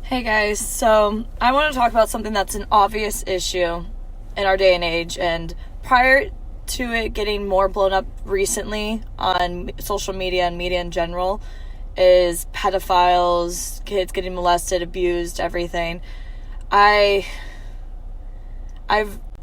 Hey guys, so I want to talk about something that's an obvious issue in our day and age, and prior to it getting more blown up recently on social media and media in general, is pedophiles, kids getting molested, abused, everything. I've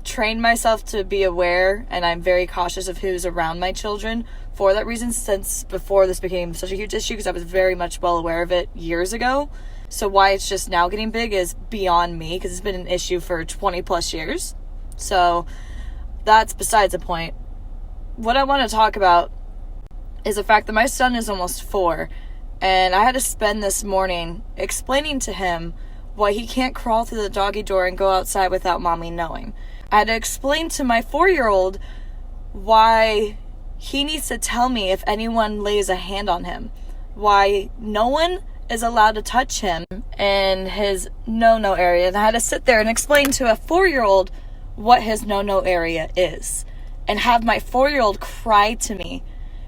trained myself to be aware, and I'm very cautious of who's around my children for that reason since before this became such a huge issue, because I was very much well aware of it years ago. So why it's just now getting big is beyond me, because it's been an issue for 20 plus years. So that's besides the point. What I want to talk about is the fact that my son is almost 4, and I had to spend this morning explaining to him why he can't crawl through the doggy door and go outside without mommy knowing. I had to explain to my 4-year-old why he needs to tell me if anyone lays a hand on him, why no one is allowed to touch him in his no-no area. And I had to sit there and explain to a 4-year-old what his no-no area is, and have my 4-year-old cry to me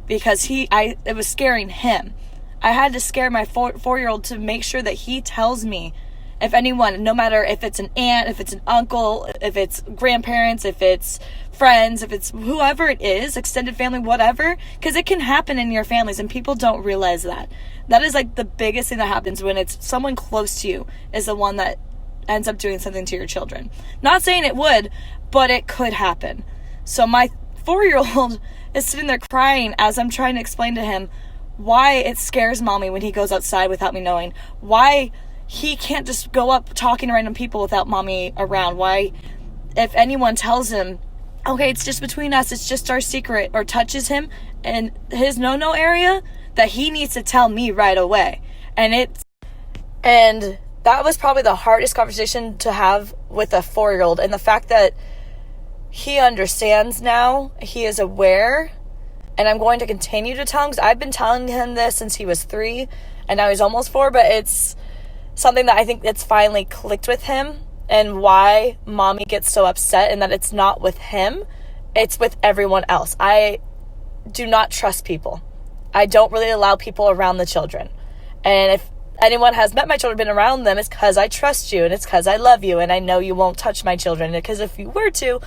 because it was scaring him. I had to scare my 4-year-old to make sure that he tells me if anyone, no matter if it's an aunt, if it's an uncle, if it's grandparents, if it's friends, if it's whoever it is, extended family, whatever, because it can happen in your families and people don't realize that. That is like the biggest thing that happens when it's someone close to you is the one that ends up doing something to your children. Not saying it would, but it could happen. So my 4-year-old is sitting there crying as I'm trying to explain to him why it scares mommy when he goes outside without me knowing, why he can't just go up talking to random people without mommy around, why if anyone tells him, okay, it's just between us, it's just our secret, or touches him in his no-no area, that he needs to tell me right away. And that was probably the hardest conversation to have with a 4-year-old, and the fact that he understands now, he is aware, and I'm going to continue to tell him, because I've been telling him this since he was 3, and now he's almost 4, but it's something that I think it's finally clicked with him, and why mommy gets so upset, and that it's not with him, it's with everyone else. I do not trust people. I don't really allow people around the children. And if anyone has met my children, been around them, it's because I trust you, and it's because I love you, and I know you won't touch my children, because if you were to,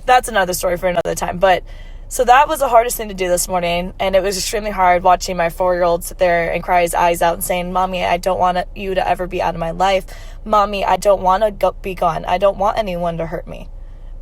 that's another story for another time. But so that was the hardest thing to do this morning, and it was extremely hard watching my 4-year-old sit there and cry his eyes out and saying, Mommy, I don't want you to ever be out of my life. Mommy, I don't want to be gone. I don't want anyone to hurt me.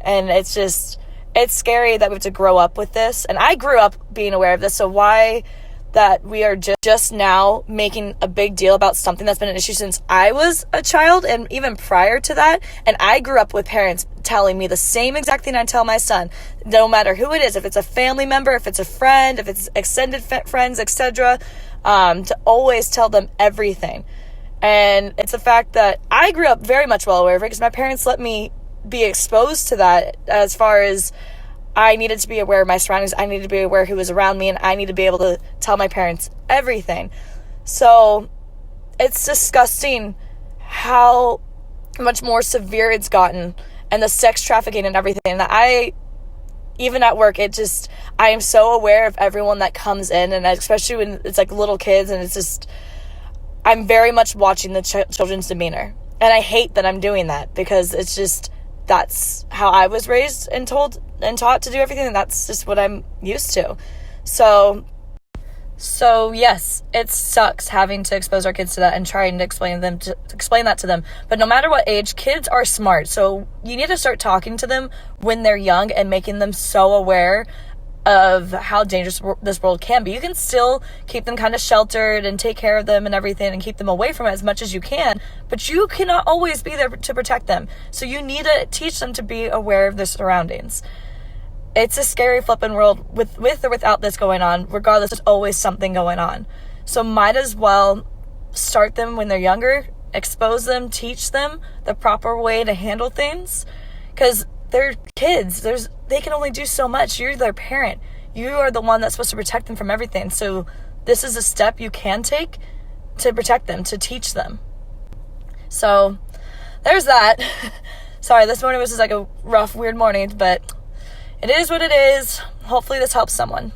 And it's scary that we have to grow up with this. And I grew up being aware of this, so why that we are just now making a big deal about something that's been an issue since I was a child, and even prior to that. And I grew up with parents telling me the same exact thing I tell my son, no matter who it is, if it's a family member, if it's a friend, if it's extended friends, etc., to always tell them everything. And it's the fact that I grew up very much well aware of it, because my parents let me be exposed to that, as far as I needed to be aware of my surroundings, I needed to be aware who was around me, and I need to be able to tell my parents everything. So it's disgusting how much more severe it's gotten, and the sex trafficking and everything. And even at work, I am so aware of everyone that comes in, and especially when it's like little kids, and it's just, I'm very much watching the children's demeanor. And I hate that I'm doing that, because it's just, that's how I was raised and told and taught to do everything, and that's just what I'm used to. So yes, it sucks having to expose our kids to that and trying to explain that to them. But no matter what age, kids are smart. So you need to start talking to them when they're young and making them so aware of how dangerous this world can be. You can still keep them kind of sheltered and take care of them and everything and keep them away from it as much as you can, but you cannot always be there to protect them. So you need to teach them to be aware of their surroundings. It's a scary flipping world with or without this going on. Regardless, there's always something going on. So might as well start them when they're younger, expose them, teach them the proper way to handle things, because they're kids. They can only do so much. You're their parent. You are the one that's supposed to protect them from everything. So this is a step you can take to protect them, to teach them. So there's that. Sorry, this morning was just like a rough, weird morning, but it is what it is. Hopefully this helps someone.